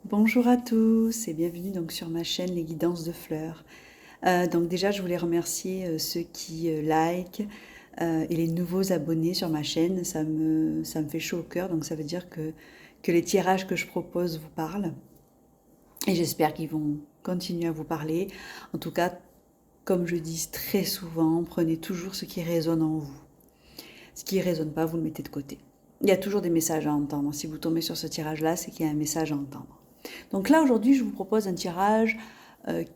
Bonjour à tous et bienvenue donc sur ma chaîne Les Guidances de Fleurs. Donc déjà je voulais remercier ceux qui like et les nouveaux abonnés sur ma chaîne. Ça me fait chaud au cœur, donc ça veut dire que les tirages que je propose vous parlent. Et j'espère qu'ils vont continuer à vous parler. En tout cas, comme je dis très souvent, prenez toujours ce qui résonne en vous. Ce qui ne résonne pas, vous le mettez de côté. Il y a toujours des messages à entendre. Si vous tombez sur ce tirage-là, c'est qu'il y a un message à entendre. Donc là, aujourd'hui, je vous propose un tirage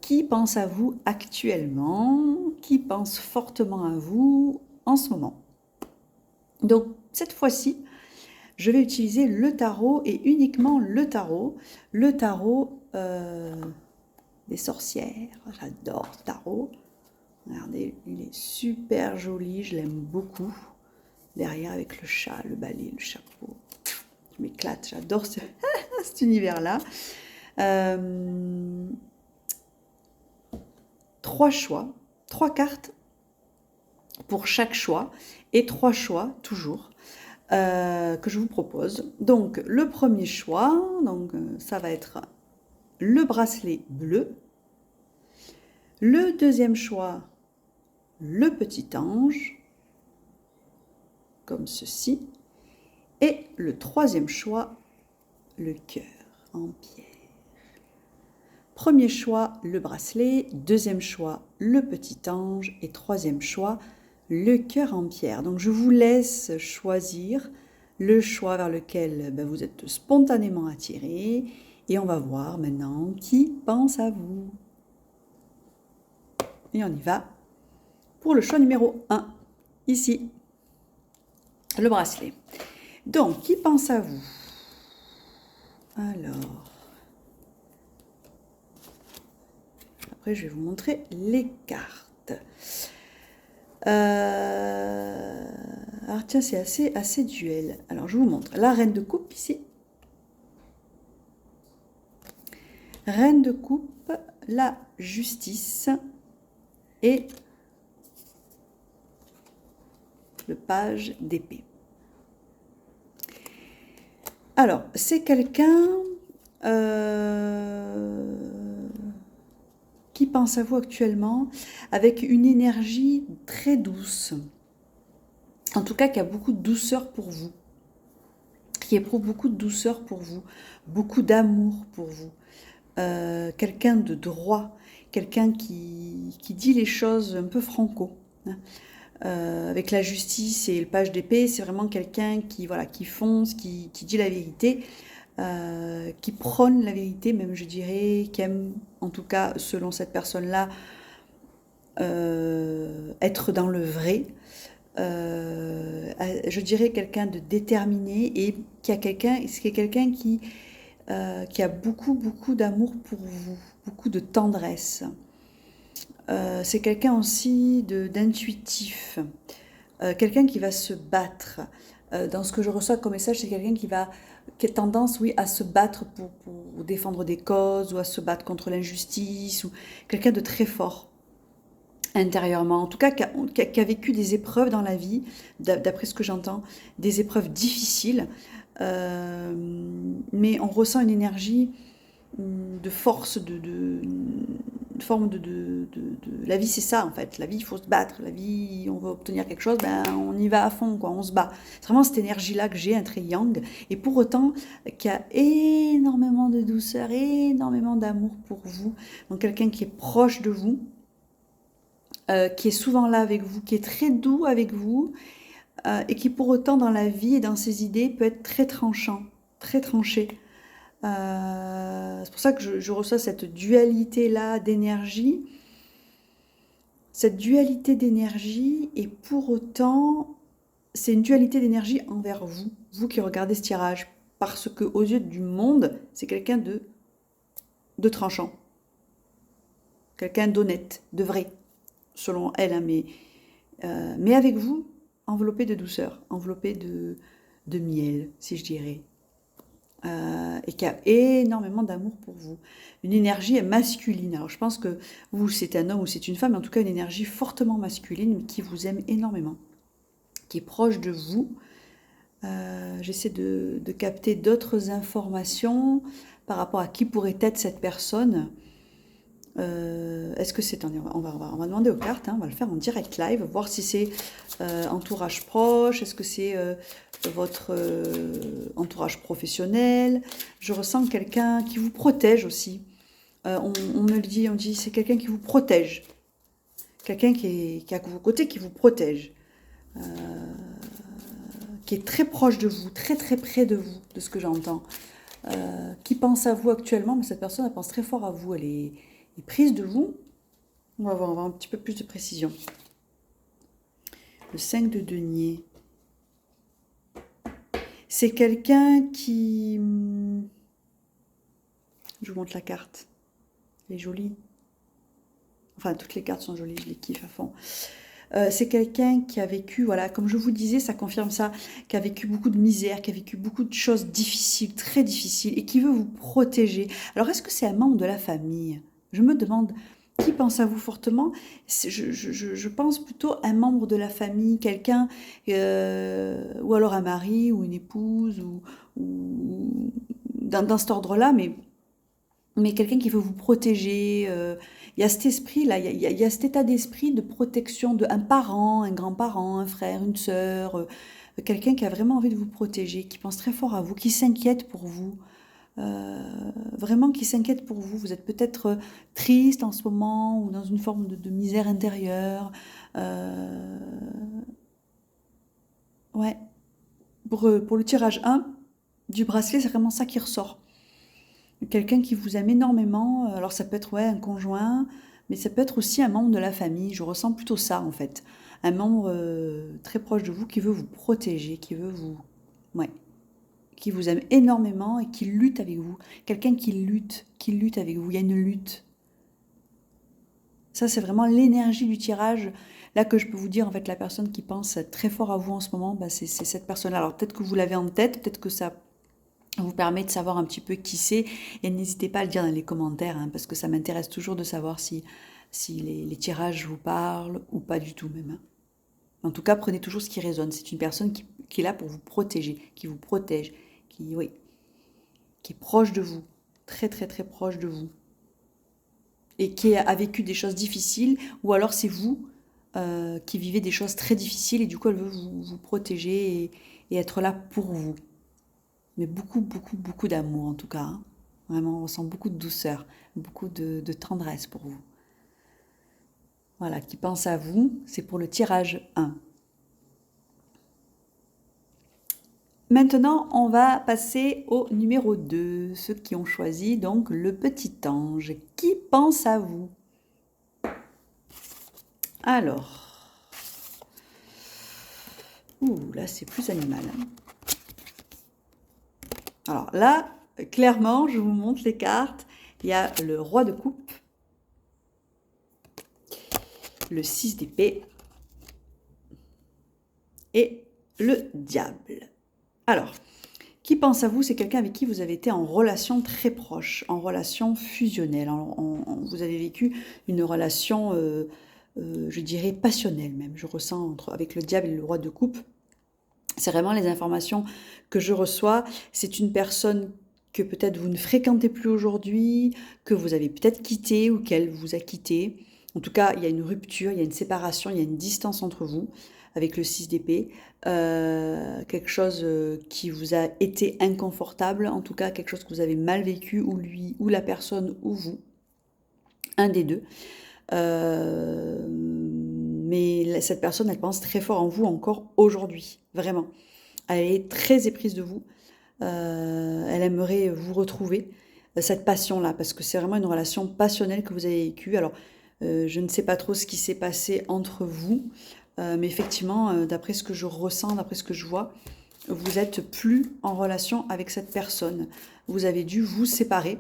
qui pense à vous actuellement, qui pense fortement à vous en ce moment. Donc cette fois-ci, je vais utiliser le tarot et uniquement le tarot des sorcières. J'adore ce tarot. Regardez, il est super joli, je l'aime beaucoup. Derrière avec le chat, le balai, le chapeau. Je m'éclate, j'adore cet univers-là. Trois choix, trois cartes pour chaque choix et trois choix toujours que je vous propose. Donc le premier choix, ça va être le bracelet bleu. Le deuxième choix, le petit ange, comme ceci. Et le troisième choix, le cœur en pierre. Premier choix, le bracelet. Deuxième choix, le petit ange. Et troisième choix, le cœur en pierre. Donc je vous laisse choisir le choix vers lequel vous êtes spontanément attiré. Et on va voir maintenant qui pense à vous. Et on y va pour le choix numéro 1, ici, le bracelet. Donc, qui pense à vous? Alors, après je vais vous montrer les cartes. Alors tiens, c'est assez duel. Alors je vous montre la reine de coupe ici. Reine de coupe, la justice et le page d'épée. Alors, c'est quelqu'un qui pense à vous actuellement avec une énergie très douce. En tout cas, qui a beaucoup de douceur pour vous. Qui éprouve beaucoup de douceur pour vous. Beaucoup d'amour pour vous. Quelqu'un de droit. Quelqu'un qui dit les choses un peu franco. Avec la justice et le page d'épée, c'est vraiment quelqu'un qui fonce, qui dit la vérité, qui prône la vérité, même je dirais, qui aime, en tout cas selon cette personne-là, être dans le vrai. Je dirais quelqu'un de déterminé et qui est quelqu'un qui a beaucoup d'amour pour vous, beaucoup de tendresse. C'est quelqu'un aussi d'intuitif, quelqu'un qui va se battre. Dans ce que je reçois comme message, c'est quelqu'un qui a tendance, oui, à se battre pour défendre des causes ou à se battre contre l'injustice, ou quelqu'un de très fort intérieurement, en tout cas qui a vécu des épreuves dans la vie, d'après ce que j'entends, des épreuves difficiles, mais on ressent une énergie de force, de forme de la vie, c'est ça en fait. La vie, il faut se battre. La vie, on veut obtenir quelque chose, on y va à fond, quoi. On se bat. C'est vraiment cette énergie-là que j'ai, un très yang, et pour autant, qui a énormément de douceur, énormément d'amour pour vous. Donc quelqu'un qui est proche de vous, qui est souvent là avec vous, qui est très doux avec vous, et qui pour autant dans la vie et dans ses idées peut être très tranchant, très tranché. C'est pour ça que je reçois cette dualité-là d'énergie. Cette dualité d'énergie, et pour autant, c'est une dualité d'énergie envers vous, vous qui regardez ce tirage, parce que aux yeux du monde, c'est quelqu'un de tranchant, quelqu'un d'honnête, de vrai, selon elle, hein, mais avec vous, enveloppé de douceur, enveloppé de miel, si je dirais. Et qui a énormément d'amour pour vous. Une énergie masculine. Alors je pense que vous, c'est un homme ou c'est une femme, mais en tout cas une énergie fortement masculine qui vous aime énormément, qui est proche de vous, J'essaie de capter d'autres informations par rapport à qui pourrait être cette personne. Est-ce que c'est on va demander aux cartes, hein, on va le faire en direct live, voir si c'est entourage proche, est-ce que c'est votre entourage professionnel. Je ressens quelqu'un qui vous protège aussi. On me le dit, on dit c'est quelqu'un qui vous protège. Quelqu'un qui est à vos côtés, qui vous protège. Qui est très proche de vous, très très près de vous, de ce que j'entends. Qui pense à vous actuellement, mais cette personne, elle pense très fort à vous, elle est prise de vous. On va avoir un petit peu plus de précision. Le 5 de denier. C'est quelqu'un qui... Je vous montre la carte. Elle est jolie. Enfin, toutes les cartes sont jolies, je les kiffe à fond. C'est quelqu'un qui a vécu, voilà, comme je vous disais, ça confirme ça, qui a vécu beaucoup de misère, qui a vécu beaucoup de choses difficiles, très difficiles, et qui veut vous protéger. Alors, est-ce que c'est un membre de la famille? Je me demande qui pense à vous fortement. Je pense plutôt un membre de la famille, quelqu'un, ou alors un mari, ou une épouse, ou dans cet ordre-là, mais quelqu'un qui veut vous protéger. Il y a cet esprit-là, il y a cet état d'esprit de protection de un parent, un grand-parent, un frère, une sœur, quelqu'un qui a vraiment envie de vous protéger, qui pense très fort à vous, qui s'inquiète pour vous. Vraiment qui s'inquiète pour vous. Vous êtes peut-être triste en ce moment ou dans une forme de misère intérieure. Ouais. Pour le tirage 1 du bracelet, c'est vraiment ça qui ressort. Quelqu'un qui vous aime énormément, alors ça peut être ouais, un conjoint, mais ça peut être aussi un membre de la famille. Je ressens plutôt ça en fait. Un membre très proche de vous qui veut vous protéger, qui veut vous... Ouais, qui vous aime énormément et qui lutte avec vous. Quelqu'un qui lutte avec vous. Il y a une lutte. Ça, c'est vraiment l'énergie du tirage. Là que je peux vous dire, en fait, la personne qui pense très fort à vous en ce moment, bah, c'est cette personne-là. Alors peut-être que vous l'avez en tête, peut-être que ça vous permet de savoir un petit peu qui c'est. Et n'hésitez pas à le dire dans les commentaires, hein, parce que ça m'intéresse toujours de savoir si les tirages vous parlent ou pas du tout même. Hein. En tout cas, prenez toujours ce qui résonne. C'est une personne qui est là pour vous protéger, qui vous protège, oui, qui est proche de vous, très très très proche de vous. Et qui a vécu des choses difficiles, ou alors c'est vous qui vivez des choses très difficiles et du coup elle veut vous protéger et être là pour vous. Mais beaucoup, beaucoup, beaucoup d'amour en tout cas. Hein. Vraiment, on ressent beaucoup de douceur, beaucoup de tendresse pour vous. Voilà, qui pense à vous, c'est pour le tirage 1. Maintenant, on va passer au numéro 2, ceux qui ont choisi donc le petit ange. Qui pense à vous? Alors, là c'est plus animal. Hein. Alors là, clairement, je vous montre les cartes. Il y a le roi de coupe, le 6 d'épée et le diable. Alors, qui pense à vous? C'est quelqu'un avec qui vous avez été en relation très proche, en relation fusionnelle. Vous avez vécu une relation, je dirais, passionnelle même. Je ressens avec le diable et le roi de coupe. C'est vraiment les informations que je reçois. C'est une personne que peut-être vous ne fréquentez plus aujourd'hui, que vous avez peut-être quitté ou qu'elle vous a quitté. En tout cas, il y a une rupture, il y a une séparation, il y a une distance entre vous avec le 6 d'épée. Quelque chose qui vous a été inconfortable, en tout cas quelque chose que vous avez mal vécu, ou lui, ou la personne, ou vous. Un des deux. Mais cette personne, elle pense très fort en vous encore aujourd'hui, vraiment. Elle est très éprise de vous. Elle aimerait vous retrouver, cette passion-là, parce que c'est vraiment une relation passionnelle que vous avez vécue. Alors, je ne sais pas trop ce qui s'est passé entre vous, mais effectivement, d'après ce que je ressens, d'après ce que je vois, vous n'êtes plus en relation avec cette personne. Vous avez dû vous séparer.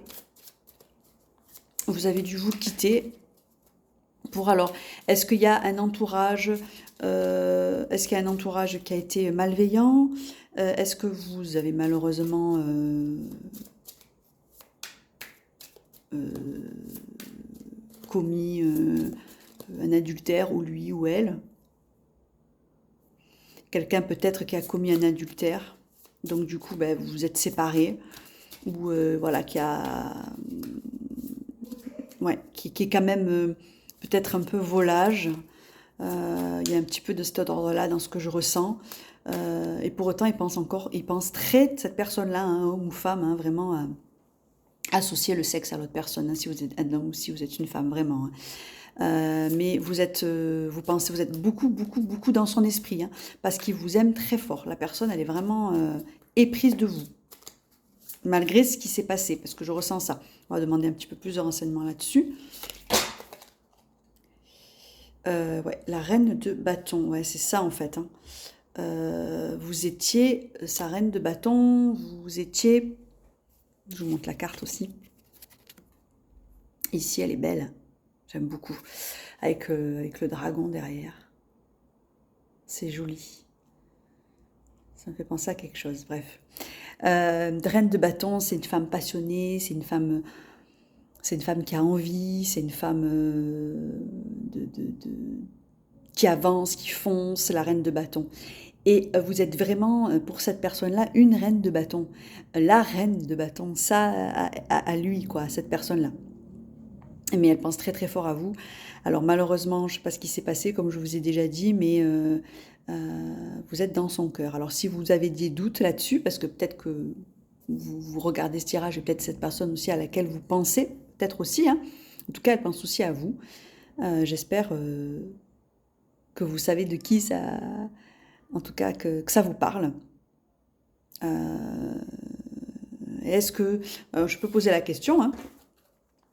Vous avez dû vous quitter. Alors, est-ce qu'il y a un entourage, est-ce qu'il y a un entourage qui a été malveillant? Est-ce que vous avez malheureusement commis un adultère, ou lui ou elle? quelqu'un peut-être qui a commis un adultère, donc du coup, ben, vous vous êtes séparés, ou voilà, qui est quand même peut-être un peu volage. Il y a un petit peu de cet ordre-là dans ce que je ressens. Et pour autant, il pense très, cette personne-là, hein, homme ou femme, hein, vraiment associer le sexe à l'autre personne, hein, si vous êtes un homme ou si vous êtes une femme, vraiment. Hein. Mais vous pensez, vous êtes beaucoup, beaucoup, beaucoup dans son esprit, hein, parce qu'il vous aime très fort. La personne, elle est vraiment éprise de vous, malgré ce qui s'est passé, parce que je ressens ça. On va demander un petit peu plus de renseignements là-dessus. Ouais, la reine de bâton, ouais, c'est ça en fait. Hein. Vous étiez sa reine de bâton, vous étiez... Je vous montre la carte aussi. Ici, elle est belle, j'aime beaucoup, avec le dragon derrière. C'est joli. Ça me fait penser à quelque chose, bref. Reine de bâton, c'est une femme passionnée, c'est une femme qui a envie, c'est une femme qui avance, qui fonce, la reine de bâton. Et vous êtes vraiment, pour cette personne-là, une reine de bâton. La reine de bâton, ça, à lui, quoi, à cette personne-là. Mais elle pense très très fort à vous. Alors malheureusement, je ne sais pas ce qui s'est passé, comme je vous ai déjà dit, mais vous êtes dans son cœur. Alors si vous avez des doutes là-dessus, parce que peut-être que vous regardez ce tirage et peut-être cette personne aussi à laquelle vous pensez, peut-être aussi, hein. En tout cas, elle pense aussi à vous. J'espère que vous savez de qui ça... En tout cas, que ça vous parle. Est-ce que... je peux poser la question, hein,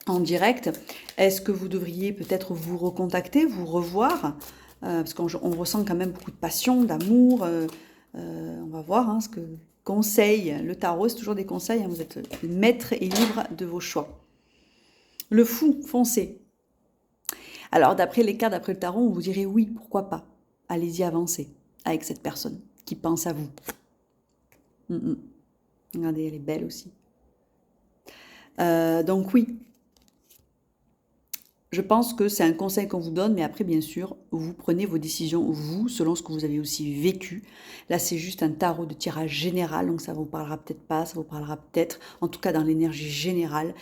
en direct. Est-ce que vous devriez peut-être vous recontacter, vous revoir parce qu'on ressent quand même beaucoup de passion, d'amour. On va voir hein, ce que conseille. Le tarot, c'est toujours des conseils. Hein, vous êtes maître et libre de vos choix. Le fou, foncez. Alors, d'après les cartes, d'après le tarot, on vous dirait oui, pourquoi pas. Allez-y, avancez avec cette personne qui pense à vous. Regardez, elle est belle aussi. Donc oui, je pense que c'est un conseil qu'on vous donne, mais après, bien sûr, vous prenez vos décisions, vous, selon ce que vous avez aussi vécu. Là, c'est juste un tarot de tirage général, donc ça vous parlera peut-être pas, ça vous parlera peut-être, en tout cas dans l'énergie générale.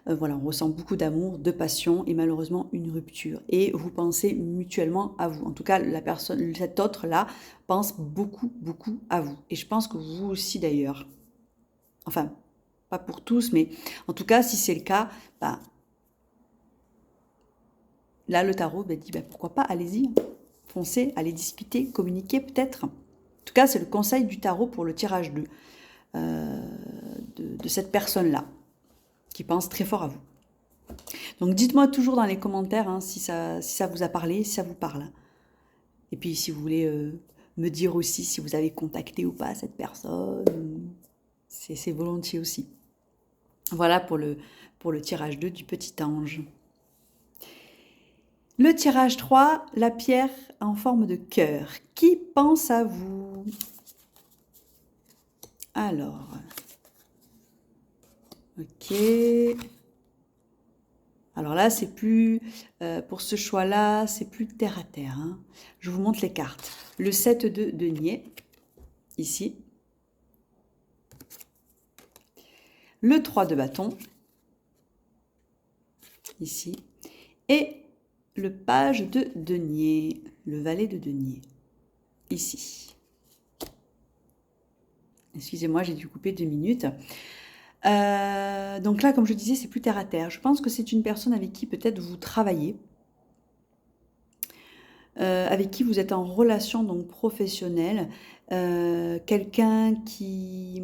Voilà, on ressent beaucoup d'amour, de passion et malheureusement une rupture. Et vous pensez mutuellement à vous. En tout cas, la personne, cet autre-là, pense beaucoup, beaucoup à vous. Et je pense que vous aussi d'ailleurs. Enfin, pas pour tous, mais en tout cas, si c'est le cas, bah, là, le tarot dit bah, pourquoi pas, allez-y, foncez, allez discuter, communiquer peut-être. En tout cas, c'est le conseil du tarot pour le tirage de cette personne-là, qui pense très fort à vous. Donc dites-moi toujours dans les commentaires hein, si ça vous a parlé, si ça vous parle. Et puis si vous voulez me dire aussi si vous avez contacté ou pas cette personne, c'est volontiers aussi. Voilà pour le tirage 2 du petit ange. Le tirage 3, la pierre en forme de cœur. Qui pense à vous? Alors, ok. Alors là, c'est plus, pour ce choix-là, c'est plus terre à terre. Hein. Je vous montre les cartes. Le 7 de denier, ici. Le 3 de bâton, ici. Et le page de denier, le valet de denier, ici. Excusez-moi, j'ai dû couper 2 minutes. Donc là, comme je disais, c'est plus terre à terre. Je pense que c'est une personne avec qui peut-être vous travaillez, avec qui vous êtes en relation donc professionnelle, quelqu'un qui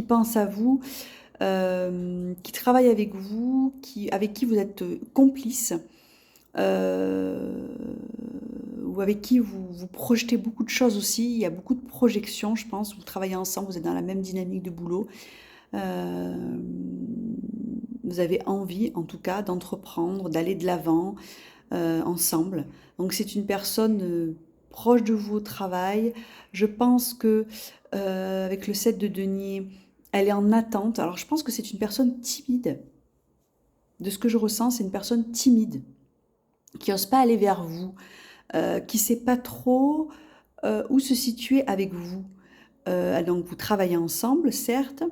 pense à vous, qui travaille avec vous, avec qui vous êtes complice, ou avec qui vous projetez beaucoup de choses aussi. Il y a beaucoup de projections, je pense. Vous travaillez ensemble, vous êtes dans la même dynamique de boulot. Vous avez envie, en tout cas, d'entreprendre, d'aller de l'avant ensemble. Donc c'est une personne proche de vous au travail. Je pense que avec le 7 de denier, elle est en attente. Alors je pense que c'est une personne timide. De ce que je ressens, c'est une personne timide qui n'ose pas aller vers vous. qui ne sait pas trop où se situer avec vous. Donc vous travaillez ensemble, certes.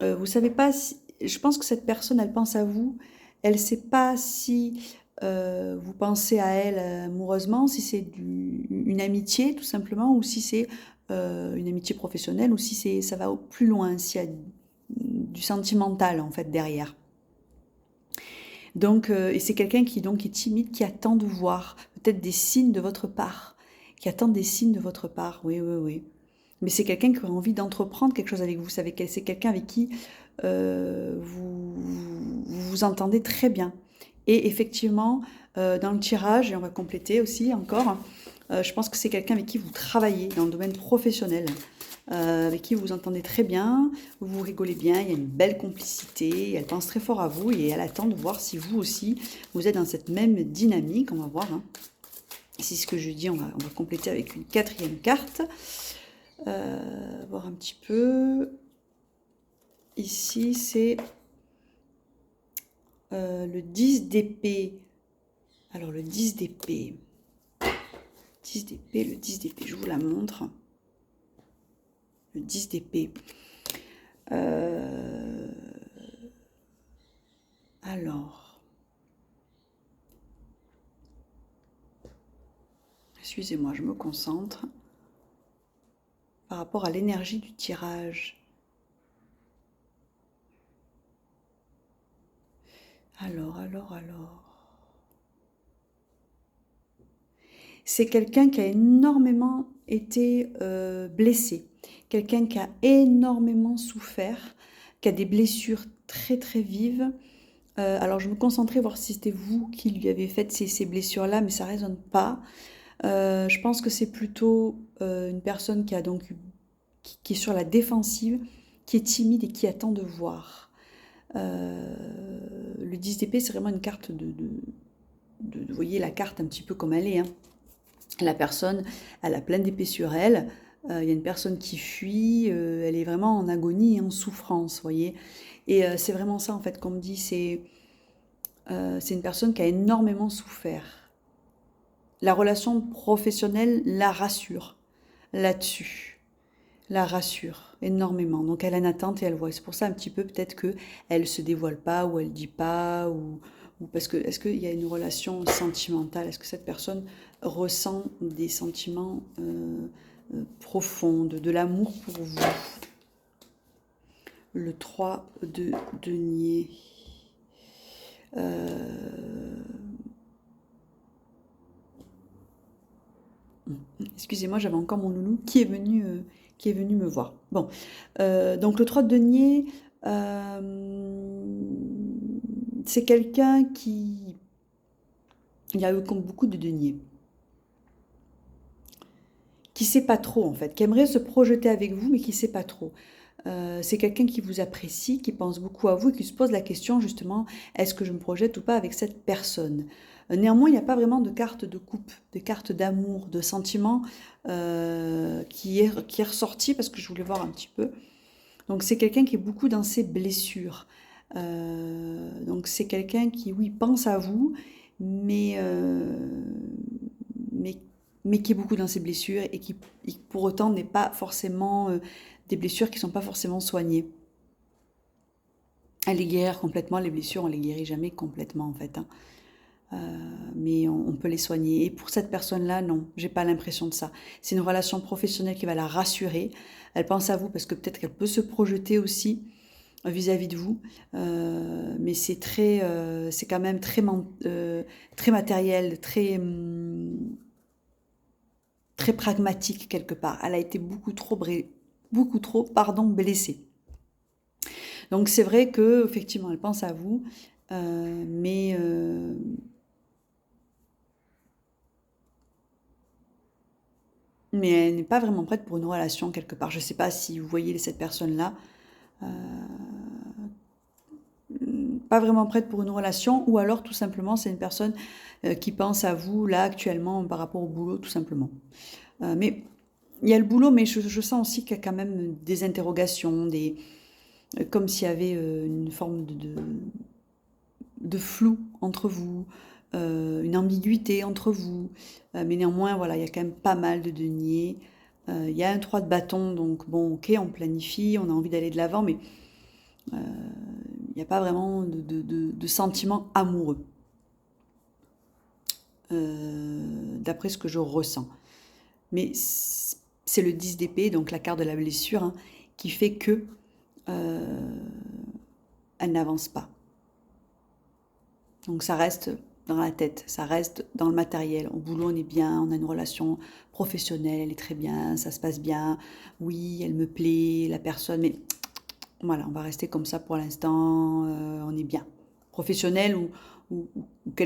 Vous savez pas si... Je pense que cette personne, elle pense à vous. Elle ne sait pas si vous pensez à elle amoureusement, si c'est une amitié tout simplement, ou si c'est une amitié professionnelle, ou si ça va plus loin, s'il y a du sentimental en fait derrière. Donc, et c'est quelqu'un qui donc est timide, qui attend de voir peut-être des signes de votre part, qui attend des signes de votre part. Oui, oui, oui. Mais c'est quelqu'un qui a envie d'entreprendre quelque chose avec vous. Vous savez, c'est quelqu'un avec qui vous vous entendez très bien. Et effectivement, dans le tirage, et on va compléter aussi encore, je pense que c'est quelqu'un avec qui vous travaillez dans le domaine professionnel, avec qui vous vous entendez très bien, vous rigolez bien, il y a une belle complicité, elle pense très fort à vous et elle attend de voir si vous aussi, vous êtes dans cette même dynamique. On va voir. Hein. C'est ce que je dis, on va compléter avec une quatrième carte. Voir un petit peu. Ici, c'est le 10 d'épée. Alors, le 10 d'épée. 10 d'épée, le 10 d'épée, je vous la montre. Le 10 d'épée. Alors. Excusez-moi, je me concentre. Par rapport à l'énergie du tirage. Alors. C'est quelqu'un qui a énormément été blessé. Quelqu'un qui a énormément souffert, qui a des blessures très très vives. Alors je me concentrais voir si c'était vous qui lui avez fait ces blessures-là, mais ça ne résonne pas. Je pense que c'est plutôt une personne qui a donc qui est sur la défensive, qui est timide et qui attend de voir. Le 10 d'épée, c'est vraiment une carte vous voyez la carte un petit peu comme elle est. Hein. La personne, elle a plein d'épées sur elle. Il y a une personne qui fuit. Elle est vraiment en agonie et en souffrance, vous voyez. Et c'est vraiment ça, en fait, qu'on me dit. C'est une personne qui a énormément souffert. La relation professionnelle la rassure là-dessus. La rassure énormément. Donc elle a une attente et elle voit. C'est pour ça un petit peu peut-être qu'elle ne se dévoile pas ou elle ne dit pas ou parce que est-ce qu'il y a une relation sentimentale? Est-ce que cette personne ressent des sentiments profonds, de l'amour pour vous? Le 3 de denier. Excusez-moi, j'avais encore mon loulou qui est venu me voir. Bon, donc le 3 de denier, c'est quelqu'un qui... Il y a eu comme beaucoup de deniers. Qui ne sait pas trop en fait, qui aimerait se projeter avec vous mais qui ne sait pas trop. C'est quelqu'un qui vous apprécie, qui pense beaucoup à vous et qui se pose la question justement, est-ce que je me projette ou pas avec cette personne? Néanmoins, il n'y a pas vraiment de carte de couple, de carte d'amour, de sentiment qui est ressorti parce que je voulais voir un petit peu. Donc c'est quelqu'un qui est beaucoup dans ses blessures. Donc c'est quelqu'un qui, oui, pense à vous, mais, mais, mais qui est beaucoup dans ses blessures et qui pour autant n'est pas forcément des blessures qui ne sont pas forcément soignées. Elle les guérir complètement, les blessures, on les guérit jamais complètement en fait. Hein. Mais on peut les soigner. Et pour cette personne-là, non, j'ai pas l'impression de ça. C'est une relation professionnelle qui va la rassurer. Elle pense à vous parce que peut-être qu'elle peut se projeter aussi vis-à-vis de vous. Mais c'est c'est quand même très matériel, très pragmatique quelque part. Elle a été beaucoup trop, blessée. Donc c'est vrai que effectivement, elle pense à vous, mais elle n'est pas vraiment prête pour une relation quelque part. Je ne sais pas si vous voyez cette personne-là. Pas vraiment prête pour une relation, ou alors tout simplement c'est une personne qui pense à vous là actuellement par rapport au boulot tout simplement. Mais il y a le boulot, mais je sens aussi qu'il y a quand même des interrogations, comme s'il y avait une forme de flou entre vous. une ambiguïté entre vous. Mais néanmoins, voilà, il y a quand même pas mal de deniers. Il y a un 3 de bâton, donc bon, ok, on planifie, on a envie d'aller de l'avant, mais il n'y a pas vraiment de sentiment amoureux, d'après ce que je ressens. Mais c'est le 10 d'épée, donc la carte de la blessure, hein, qui fait que elle n'avance pas. Donc ça reste dans la tête, ça reste dans le matériel. Au boulot, on est bien, on a une relation professionnelle, elle est très bien, ça se passe bien. Oui, elle me plaît, la personne, mais voilà, on va rester comme ça pour l'instant, on est bien. Professionnel ou